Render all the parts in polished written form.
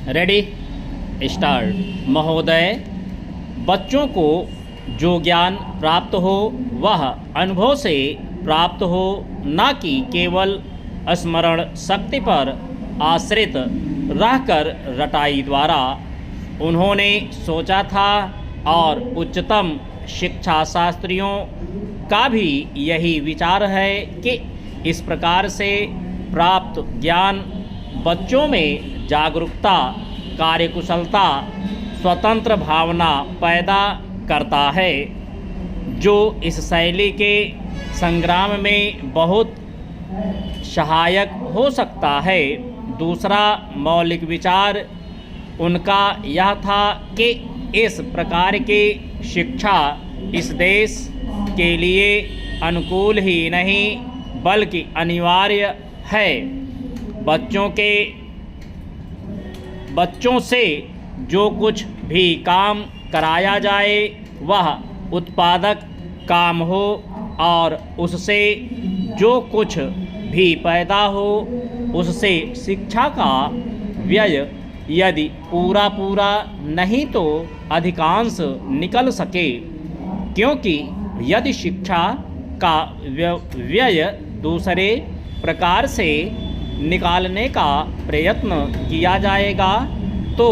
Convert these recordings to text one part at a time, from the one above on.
Ready start. महोदय, बच्चों को जो ज्ञान प्राप्त हो वह अनुभव से प्राप्त हो, न कि केवल स्मरण शक्ति पर आश्रित रहकर रटाई द्वारा। उन्होंने सोचा था और उच्चतम शिक्षा शास्त्रियों का भी यही विचार है कि इस प्रकार से प्राप्त ज्ञान बच्चों में जागरूकता, कार्यकुशलता, स्वतंत्र भावना पैदा करता है, जो इस शैली के संग्राम में बहुत सहायक हो सकता है। दूसरा मौलिक विचार उनका यह था कि इस प्रकार की शिक्षा इस देश के लिए अनुकूल ही नहीं बल्कि अनिवार्य है। बच्चों से जो कुछ भी काम कराया जाए वह उत्पादक काम हो और उससे जो कुछ भी पैदा हो उससे शिक्षा का व्यय यदि पूरा नहीं तो अधिकांश निकल सके, क्योंकि यदि शिक्षा का व्यय दूसरे प्रकार से निकालने का प्रयत्न किया जाएगा तो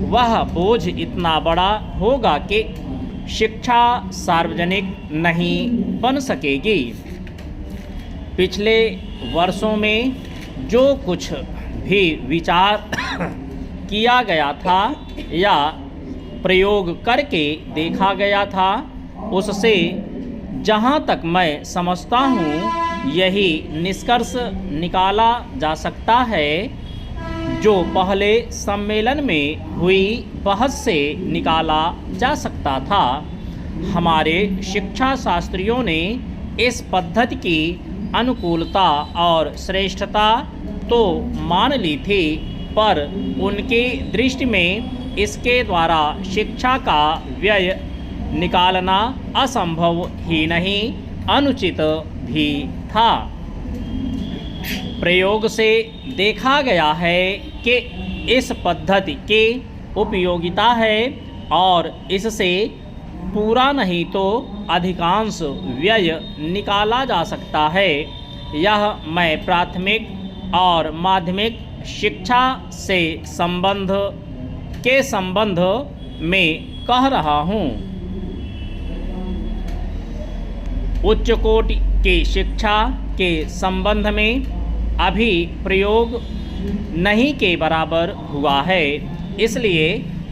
वह बोझ इतना बड़ा होगा कि शिक्षा सार्वजनिक नहीं बन सकेगी। पिछले वर्षों में जो कुछ भी विचार किया गया था या प्रयोग करके देखा गया था, उससे जहाँ तक मैं समझता हूँ यही निष्कर्ष निकाला जा सकता है जो पहले सम्मेलन में हुई बहस से निकाला जा सकता था। हमारे शिक्षा शास्त्रियों ने इस पद्धति की अनुकूलता और श्रेष्ठता तो मान ली थी, पर उनकी दृष्टि में इसके द्वारा शिक्षा का व्यय निकालना असंभव ही नहीं, अनुचित भी था। प्रयोग से देखा गया है कि इस पद्धति की उपयोगिता है और इससे पूरा नहीं तो अधिकांश व्यय निकाला जा सकता है। यह मैं प्राथमिक और माध्यमिक शिक्षा से संबंध में कह रहा हूँ। उच्च कोटि की शिक्षा के संबंध में अभी प्रयोग नहीं के बराबर हुआ है, इसलिए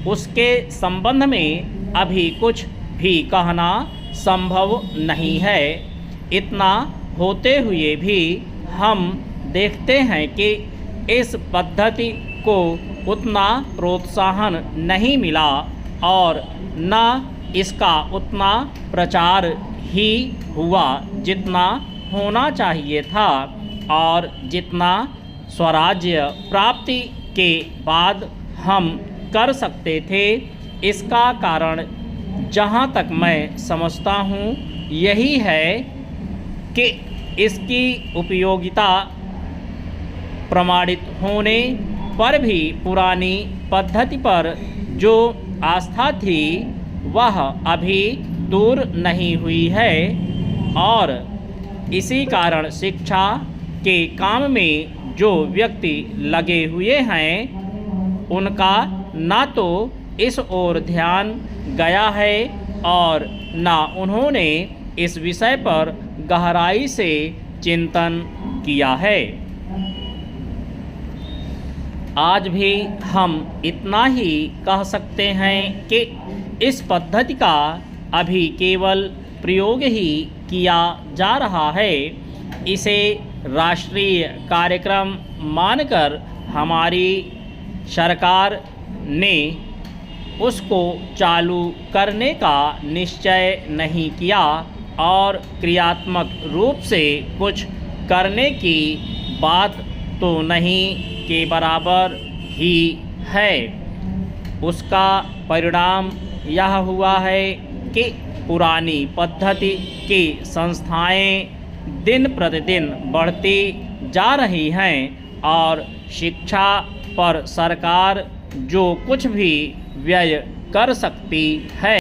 उसके संबंध में अभी कुछ भी कहना संभव नहीं है। इतना होते हुए भी हम देखते हैं कि इस पद्धति को उतना प्रोत्साहन नहीं मिला और न इसका उतना प्रचार ही हुआ जितना होना चाहिए था और जितना स्वराज्य प्राप्ति के बाद हम कर सकते थे। इसका कारण जहाँ तक मैं समझता हूँ यही है कि इसकी उपयोगिता प्रमाणित होने पर भी पुरानी पद्धति पर जो आस्था थी वह अभी दूर नहीं हुई है और इसी कारण शिक्षा के काम में जो व्यक्ति लगे हुए हैं उनका ना तो इस ओर ध्यान गया है और ना उन्होंने इस विषय पर गहराई से चिंतन किया है। आज भी हम इतना ही कह सकते हैं कि इस पद्धति का अभी केवल प्रयोग ही किया जा रहा है। इसे राष्ट्रीय कार्यक्रम मानकर हमारी सरकार ने उसको चालू करने का निश्चय नहीं किया और क्रियात्मक रूप से कुछ करने की बात तो नहीं के बराबर ही है। उसका परिणाम यह हुआ है कि पुरानी पद्धति की संस्थाएं दिन प्रतिदिन बढ़ती जा रही हैं और शिक्षा पर सरकार जो कुछ भी व्यय कर सकती है।